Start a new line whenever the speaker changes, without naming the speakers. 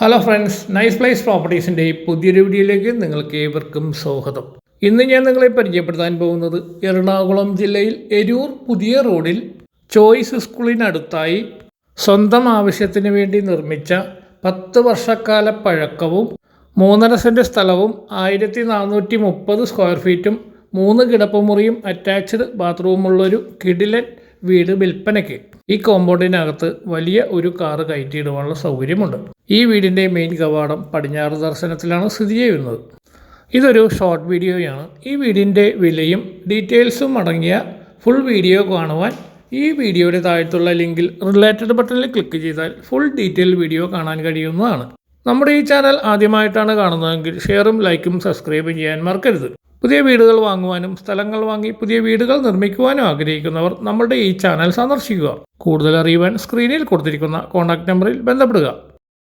Hello friends, nice place പ്രോപ്പർട്ടീസിൻ്റെ പുതിയൊരു വീഡിയോയിലേക്ക് നിങ്ങൾക്ക് ഏവർക്കും സ്വാഗതം. ഇന്ന് ഞാൻ നിങ്ങളെ പരിചയപ്പെടുത്താൻ പോകുന്നത് എറണാകുളം ജില്ലയിൽ എരൂർ പുതിയ റോഡിൽ ചോയ്സ് സ്കൂളിനടുത്തായി സ്വന്തം ആവശ്യത്തിന് വേണ്ടി നിർമ്മിച്ച 10 വർഷക്കാല പഴക്കവും 3.5 സെൻറ്റ് സ്ഥലവും 1430 സ്ക്വയർ ഫീറ്റും 3 കിടപ്പുമുറിയും അറ്റാച്ച്ഡ് ബാത്റൂമുള്ളൊരു കിടിലൻ വീട് വിൽപ്പനയ്ക്ക്. ഈ കോമ്പൗണ്ടിനകത്ത് വലിയ ഒരു കാറ് കയറ്റിയിടുവാനുള്ള സൗകര്യമുണ്ട്. ഈ വീടിൻ്റെ മെയിൻ കവാടം പടിഞ്ഞാറ് ദർശനത്തിലാണ് സ്ഥിതി ചെയ്യുന്നത്. ഇതൊരു ഷോർട്ട് വീഡിയോയാണ്. ഈ വീടിൻ്റെ വിലയും ഡീറ്റെയിൽസും അടങ്ങിയ ഫുൾ വീഡിയോ കാണുവാൻ ഈ വീഡിയോയുടെ താഴത്തുള്ള ലിങ്കിൽ റിലേറ്റഡ് ബട്ടണിൽ ക്ലിക്ക് ചെയ്താൽ ഫുൾ ഡീറ്റെയിൽ വീഡിയോ കാണാൻ കഴിയുന്നതാണ്. നമ്മുടെ ഈ ചാനൽ ആദ്യമായിട്ടാണ് കാണുന്നതെങ്കിൽ ഷെയറും ലൈക്കും സബ്സ്ക്രൈബും ചെയ്യാൻ മറക്കരുത്. പുതിയ വീടുകൾ വാങ്ങുവാനും സ്ഥലങ്ങൾ വാങ്ങി പുതിയ വീടുകൾ നിർമ്മിക്കുവാനും ആഗ്രഹിക്കുന്നവർ നമ്മുടെ ഈ ചാനൽ സന്ദർശിക്കുക. കൂടുതൽ അറിയുവാൻ സ്ക്രീനിൽ കൊടുത്തിരിക്കുന്ന കോൺടാക്ട് നമ്പറിൽ ബന്ധപ്പെടുക.